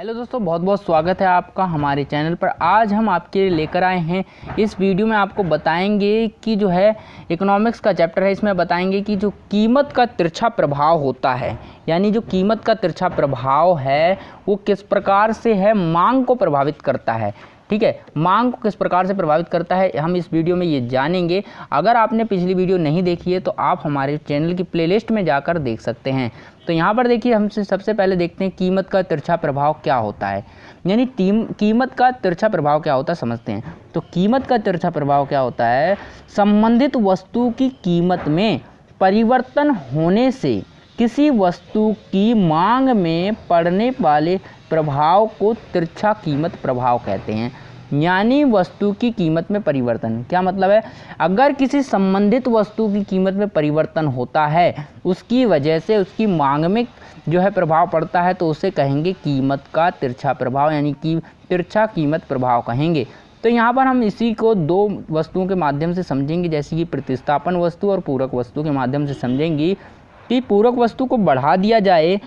Hello दोस्तों, बहुत बहुत स्वागत है आपका हमारे चैनल पर। आज हम आपके लिए लेकर आए हैं इस वीडियो में आपको बताएंगे कि जो है इकोनॉमिक्स का चैप्टर है, इसमें बताएंगे कि जो कीमत का तिरछा प्रभाव होता है, यानी जो कीमत का तिरछा प्रभाव है वो किस प्रकार से है मांग को प्रभावित करता है। ठीक है, मांग को किस प्रकार से प्रभावित करता है हम इस वीडियो में ये जानेंगे। अगर आपने पिछली वीडियो नहीं देखी है तो आप हमारे चैनल की प्लेलिस्ट में जाकर देख सकते हैं। तो यहाँ पर देखिए, हमसे सबसे पहले देखते हैं कीमत का तिरछा प्रभाव क्या होता है, यानी कीमत का तिरछा प्रभाव क्या होता है समझते हैं। तो कीमत का तिरछा प्रभाव क्या होता है, संबंधित वस्तु की कीमत में परिवर्तन होने से किसी वस्तु की मांग में पड़ने वाले प्रभाव को तिरछा कीमत प्रभाव कहते हैं। यानी वस्तु की कीमत में परिवर्तन, क्या मतलब है, अगर किसी संबंधित वस्तु की कीमत में परिवर्तन होता है, उसकी वजह से उसकी मांग में जो है प्रभाव पड़ता है, तो उसे कहेंगे कीमत का तिरछा प्रभाव, यानी कि तिरछा कीमत प्रभाव कहेंगे। तो यहाँ पर हम इसी को दो वस्तुओं के माध्यम से समझेंगे, जैसे कि प्रतिस्थापन वस्तु और पूरक वस्तु के माध्यम से समझेंगे कि पूरक वस्तु को बढ़ा दिया जाए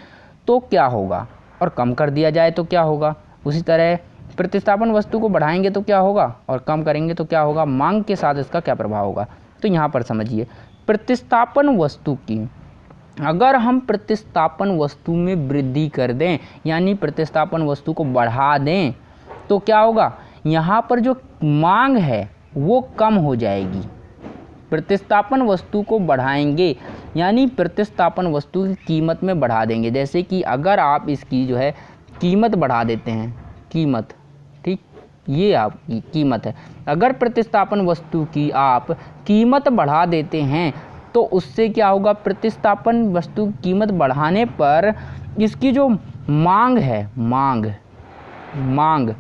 तो क्या होगा और कम कर दिया जाए तो क्या होगा। उसी तरह प्रतिस्थापन वस्तु को बढ़ाएंगे तो क्या होगा और कम करेंगे तो क्या होगा, मांग के साथ इसका क्या प्रभाव होगा। तो यहाँ पर समझिए, प्रतिस्थापन वस्तु की अगर हम प्रतिस्थापन वस्तु में वृद्धि कर दें, यानी प्रतिस्थापन वस्तु को बढ़ा दें, तो क्या होगा, यहाँ पर जो मांग है वो कम हो जाएगी। प्रतिस्थापन वस्तु को बढ़ाएंगे यानी प्रतिस्थापन वस्तु की कीमत में बढ़ा देंगे। जैसे कि अगर आप इसकी जो है कीमत बढ़ा देते हैं, कीमत, ठीक, ये आपकी कीमत है, अगर प्रतिस्थापन वस्तु की आप कीमत बढ़ा देते हैं तो उससे क्या होगा, प्रतिस्थापन वस्तु की कीमत बढ़ाने पर इसकी जो मांग है, मांग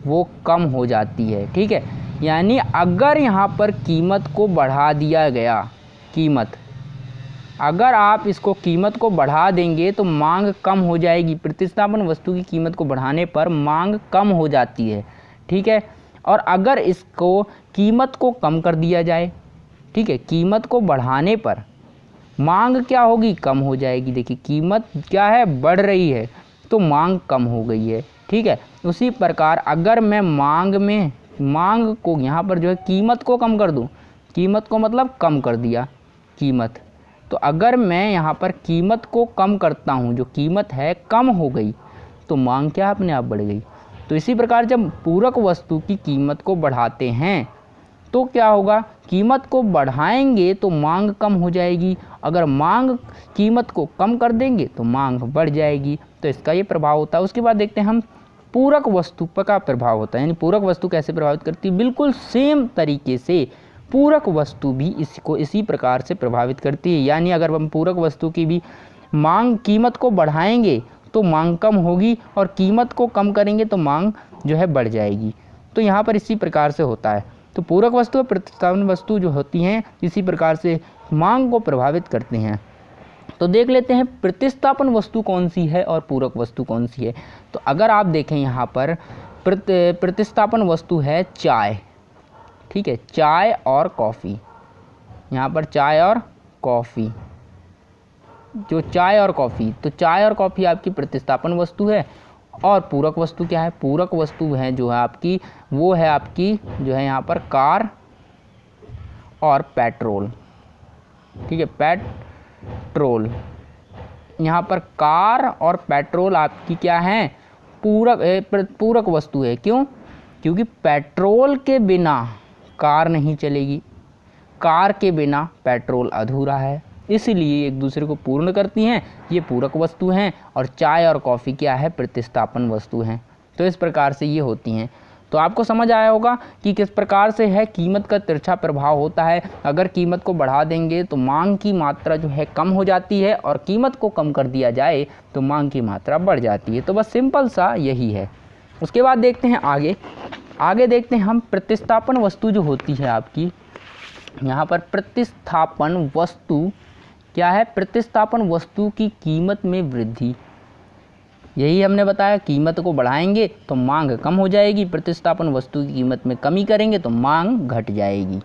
वो कम हो जाती है। ठीक है, यानी अगर यहाँ पर कीमत को बढ़ा दिया गया, कीमत अगर आप इसको कीमत को बढ़ा देंगे तो मांग कम हो जाएगी। प्रतिस्थापन वस्तु की कीमत को बढ़ाने पर मांग कम हो जाती है। ठीक है, और अगर इसको कीमत को कम कर दिया जाए, ठीक है, कीमत को बढ़ाने पर मांग क्या होगी, कम हो जाएगी। देखिए कीमत क्या है, बढ़ रही है तो मांग कम हो गई है। ठीक है, उसी प्रकार अगर मैं मांग को यहाँ पर जो है कीमत को कम कर दूँ, कीमत को मतलब कम कर दिया कीमत, तो अगर मैं यहाँ पर कीमत को कम करता हूँ, जो कीमत है कम हो गई, तो मांग क्या अपने आप बढ़ गई। तो इसी प्रकार जब पूरक वस्तु की कीमत को बढ़ाते हैं तो क्या होगा, कीमत को बढ़ाएंगे तो मांग कम हो जाएगी, अगर मांग कीमत को कम कर देंगे तो मांग बढ़ जाएगी। तो इसका ये प्रभाव होता है। उसके बाद देखते हैं हम पूरक वस्तु पर का प्रभाव होता है, यानी पूरक वस्तु कैसे प्रभावित करती है। बिल्कुल सेम तरीके से पूरक वस्तु भी इसको इसी प्रकार से प्रभावित करती है। यानी अगर हम पूरक वस्तु की भी मांग कीमत को बढ़ाएंगे तो मांग कम होगी और कीमत को कम करेंगे तो मांग जो है बढ़ जाएगी। तो यहाँ पर इसी प्रकार से होता है। तो पूरक वस्तु और प्रतिस्थापन वस्तु जो होती हैं इसी प्रकार से मांग को प्रभावित करते हैं। तो देख लेते हैं प्रतिस्थापन वस्तु कौन सी है और पूरक वस्तु कौन सी है। तो अगर आप देखें यहाँ पर प्रतिस्थापन वस्तु है चाय, ठीक है, चाय और कॉफ़ी, यहाँ पर चाय और कॉफ़ी, जो चाय और कॉफ़ी, तो चाय और कॉफ़ी आपकी प्रतिस्थापन वस्तु है। और पूरक वस्तु क्या है, पूरक वस्तु है जो है आपकी, वो है आपकी जो है यहाँ पर कार और पेट्रोल। ठीक है, पेट्रोल, यहाँ पर कार और पेट्रोल आपकी क्या है, पूरक वस्तु है। क्यों, क्योंकि पेट्रोल के बिना कार नहीं चलेगी, कार के बिना पेट्रोल अधूरा है, इसलिए एक दूसरे को पूर्ण करती हैं, ये पूरक वस्तु हैं। और चाय और कॉफ़ी क्या है, प्रतिस्थापन वस्तु हैं। तो इस प्रकार से ये होती हैं। तो आपको समझ आया होगा कि किस प्रकार से है कीमत का तिरछा प्रभाव होता है। अगर कीमत को बढ़ा देंगे तो मांग की मात्रा जो है कम हो जाती है, और कीमत को कम कर दिया जाए तो मांग की मात्रा बढ़ जाती है। तो बस सिंपल सा यही है। उसके बाद देखते हैं आगे देखते हैं हम प्रतिस्थापन वस्तु जो होती है आपकी, यहाँ पर प्रतिस्थापन वस्तु क्या है, प्रतिस्थापन वस्तु की कीमत में वृद्धि। यही हमने बताया, कीमत को बढ़ाएंगे तो मांग कम हो जाएगी, प्रतिस्थापन वस्तु की कीमत में कमी करेंगे तो मांग घट जाएगी।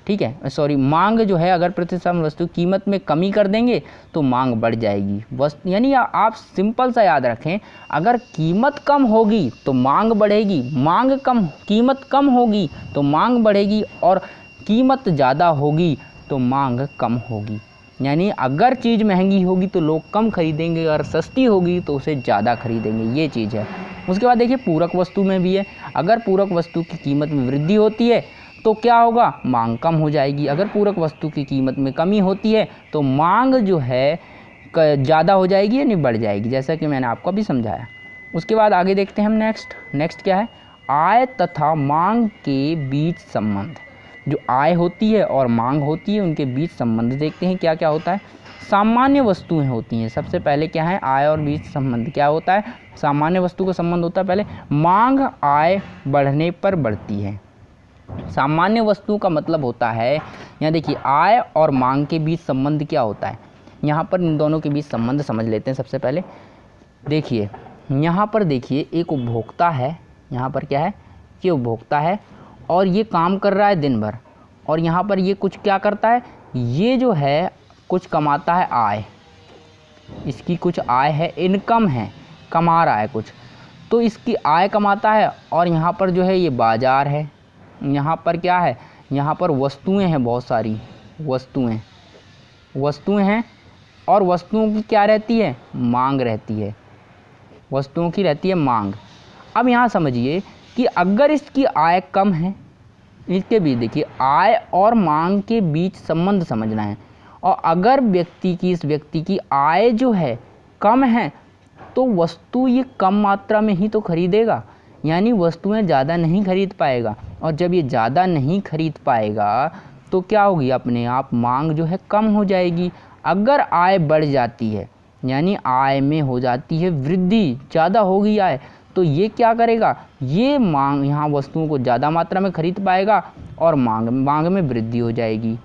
ठीक है, सॉरी, मांग जो है अगर प्रतिस्थापन वस्तु कीमत में कमी कर देंगे तो मांग बढ़ जाएगी। वस्तु यानी आप सिंपल सा याद रखें, अगर कीमत कम होगी तो मांग बढ़ेगी, कीमत कम होगी तो मांग बढ़ेगी, और कीमत ज़्यादा होगी तो मांग कम होगी। यानी अगर चीज़ महंगी होगी तो लोग कम खरीदेंगे, अगर सस्ती होगी तो उसे ज़्यादा खरीदेंगे, ये चीज़ है। उसके बाद देखिए पूरक वस्तु में भी है, अगर पूरक वस्तु की कीमत में वृद्धि होती है तो क्या होगा, मांग कम हो जाएगी। अगर पूरक वस्तु की कीमत में कमी होती है तो मांग जो है ज़्यादा हो जाएगी यानी बढ़ जाएगी, जैसा कि मैंने आपको अभी समझाया। उसके बाद आगे देखते हैं हम नेक्स्ट क्या है, आय तथा मांग के बीच संबंध। जो आय होती है और मांग होती है उनके बीच संबंध देखते हैं क्या क्या होता है। सामान्य वस्तुएं होती हैं, सबसे पहले क्या है, आय और बीच संबंध क्या होता है, सामान्य वस्तु का संबंध होता है। पहले मांग आय बढ़ने पर बढ़ती है। सामान्य वस्तु का मतलब होता है, यहाँ देखिए आय और मांग के बीच संबंध क्या होता है, यहाँ पर इन दोनों के बीच संबंध समझ लेते हैं। सबसे पहले देखिए, यहाँ पर देखिए एक उपभोक्ता है, यहाँ पर क्या है कि उपभोक्ता है और ये काम कर रहा है दिन भर, और यहाँ पर ये कुछ क्या करता है, ये जो है कुछ कमाता है, आय, इसकी कुछ आय है, इनकम है, कमा रहा है कुछ, तो इसकी आय कमाता है। और यहाँ पर जो है ये बाज़ार है, यहाँ पर क्या है, यहाँ पर वस्तुएं हैं, बहुत सारी वस्तुएं हैं, और वस्तुओं की क्या रहती है, मांग रहती है, वस्तुओं की रहती है मांग। अब यहाँ समझिए कि अगर इसकी आय कम है, इसके बीच देखिए आय और मांग के बीच संबंध समझना है, और अगर इस व्यक्ति की आय जो है कम है तो वस्तु ये कम मात्रा में ही तो खरीदेगा, यानी वस्तुएं ज़्यादा नहीं खरीद पाएगा, और जब ये ज़्यादा नहीं खरीद पाएगा तो क्या होगी, अपने आप मांग जो है कम हो जाएगी। अगर आय बढ़ जाती है यानी आय में हो जाती है वृद्धि, ज़्यादा होगी आय, तो ये क्या करेगा, ये मांग यहाँ वस्तुओं को ज़्यादा मात्रा में खरीद पाएगा और मांग में वृद्धि हो जाएगी।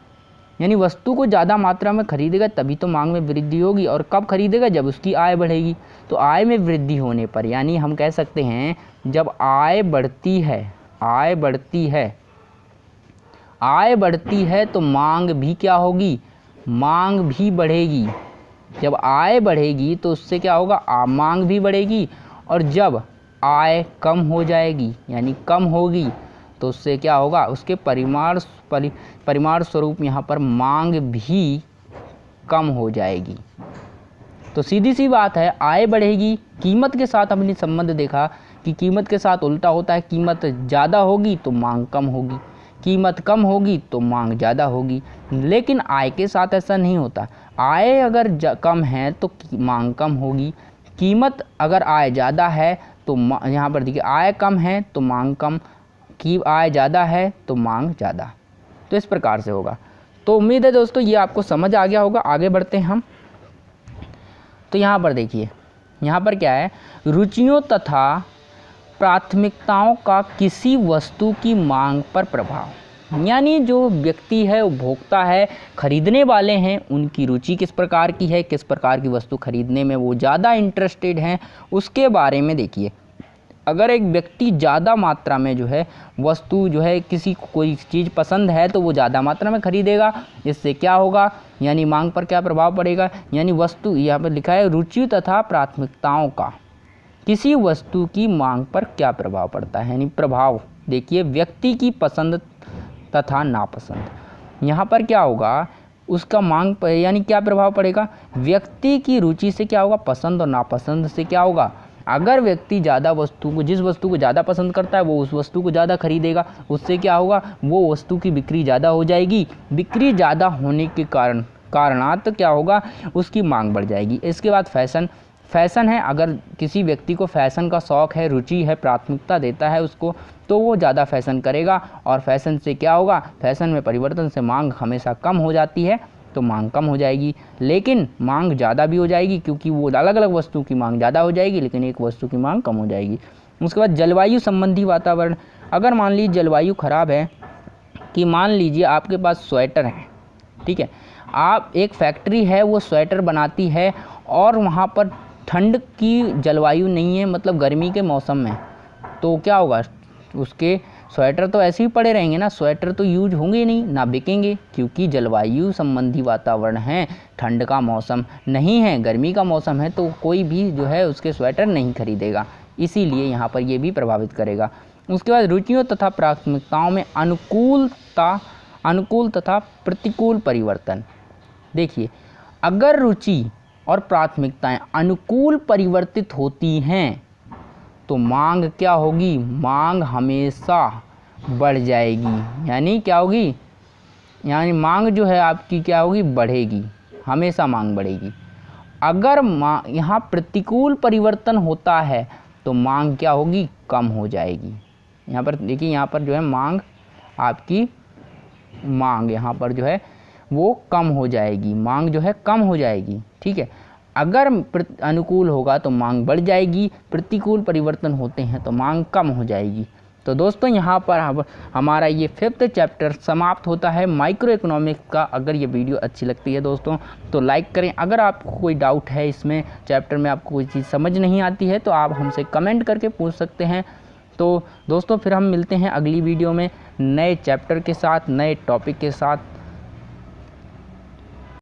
यानी वस्तु को ज़्यादा मात्रा में खरीदेगा तभी तो मांग में वृद्धि होगी, और कब खरीदेगा, जब उसकी आय बढ़ेगी। तो आय में वृद्धि होने पर, यानी हम कह सकते हैं जब आय बढ़ती है तो मांग भी क्या होगी, मांग भी बढ़ेगी। जब आय बढ़ेगी तो उससे क्या होगा, मांग भी बढ़ेगी, और जब आय कम हो जाएगी यानी कम होगी तो उससे क्या होगा, उसके परिमाण स्वरूप यहाँ पर मांग भी कम हो जाएगी। तो सीधी सी बात है, आय बढ़ेगी, कीमत के साथ हमने संबंध देखा कि कीमत के साथ उल्टा होता है, कीमत ज़्यादा होगी तो मांग कम होगी, कीमत कम होगी तो मांग ज़्यादा होगी। लेकिन आय के साथ ऐसा नहीं होता, आय अगर कम है तो मांग कम होगी, कीमत अगर आय ज़्यादा है तो यहाँ पर देखिए आय कम है तो मांग कम, की आय ज़्यादा है तो मांग ज़्यादा। तो इस प्रकार से होगा। तो उम्मीद है दोस्तों ये आपको समझ आ गया होगा। आगे बढ़ते हैं हम। तो यहाँ पर देखिए, यहाँ पर क्या है, रुचियों तथा प्राथमिकताओं का किसी वस्तु की मांग पर प्रभाव। यानी जो व्यक्ति है, उपभोक्ता है, खरीदने वाले हैं, उनकी रुचि किस प्रकार की है, किस प्रकार की वस्तु खरीदने में वो ज़्यादा इंटरेस्टेड हैं, उसके बारे में देखिए। अगर एक व्यक्ति ज़्यादा मात्रा में जो है वस्तु जो है किसी को कोई चीज़ पसंद है तो वो ज़्यादा मात्रा में खरीदेगा, इससे क्या होगा, यानी मांग पर क्या प्रभाव पड़ेगा। यानी वस्तु, यहाँ पर लिखा है रुचि तथा प्राथमिकताओं का किसी वस्तु की मांग पर क्या प्रभाव पड़ता है। यानी प्रभाव देखिए, व्यक्ति की पसंद तथा नापसंद, यहाँ पर क्या होगा, उसका मांग पर यानी क्या प्रभाव पड़ेगा, व्यक्ति की रुचि से क्या होगा, पसंद और नापसंद से क्या होगा। अगर व्यक्ति ज़्यादा वस्तु को, जिस वस्तु को ज़्यादा पसंद करता है वो उस वस्तु को ज़्यादा खरीदेगा, उससे क्या होगा, वो वस्तु की बिक्री ज़्यादा हो जाएगी। बिक्री ज़्यादा होने के कारणात क्या होगा, उसकी मांग बढ़ जाएगी। इसके बाद फैशन है, अगर किसी व्यक्ति को फैशन का शौक़ है, रुचि है, प्राथमिकता देता है उसको, तो वो ज़्यादा फैशन करेगा, और फैशन से क्या होगा, फैशन में परिवर्तन से मांग हमेशा कम हो जाती है, तो मांग कम हो जाएगी। लेकिन मांग ज़्यादा भी हो जाएगी, क्योंकि वो अलग अलग वस्तु की मांग ज़्यादा हो जाएगी लेकिन एक वस्तु की मांग कम हो जाएगी। उसके बाद जलवायु संबंधी वातावरण, अगर मान लीजिए जलवायु ख़राब है, कि मान लीजिए आपके पास स्वेटर है, ठीक है, आप एक फैक्ट्री है वो स्वेटर बनाती है और वहाँ पर ठंड की जलवायु नहीं है, मतलब गर्मी के मौसम में, तो क्या होगा, उसके स्वेटर तो ऐसे ही पड़े रहेंगे ना, स्वेटर तो यूज होंगे नहीं, ना बिकेंगे, क्योंकि जलवायु संबंधी वातावरण है, ठंड का मौसम नहीं है, गर्मी का मौसम है, तो कोई भी जो है उसके स्वेटर नहीं खरीदेगा, इसीलिए यहाँ पर ये भी प्रभावित करेगा। उसके बाद रुचियों तथा प्राथमिकताओं में अनुकूल तथा प्रतिकूल परिवर्तन। देखिए, अगर रुचि और प्राथमिकताएं अनुकूल परिवर्तित होती हैं तो मांग क्या होगी, मांग हमेशा बढ़ जाएगी। यानी क्या होगी, यानी मांग जो है आपकी क्या होगी, बढ़ेगी, हमेशा मांग बढ़ेगी। अगर यहाँ प्रतिकूल परिवर्तन होता है तो मांग क्या होगी, कम हो जाएगी। यहाँ पर देखिए, यहाँ पर जो है मांग आपकी मांग यहाँ पर जो है वो कम हो जाएगी, मांग जो है कम हो जाएगी, ठीक है। अगर अनुकूल होगा तो मांग बढ़ जाएगी, प्रतिकूल परिवर्तन होते हैं तो मांग कम हो जाएगी। तो दोस्तों यहाँ पर हमारा ये 5th चैप्टर समाप्त होता है माइक्रो इकोनॉमिक्स का। अगर ये वीडियो अच्छी लगती है दोस्तों तो लाइक करें। अगर आपको कोई डाउट है इसमें चैप्टर में, आपको कोई चीज़ समझ नहीं आती है तो आप हमसे कमेंट करके पूछ सकते हैं। तो दोस्तों फिर हम मिलते हैं अगली वीडियो में नए चैप्टर के साथ, नए टॉपिक के साथ।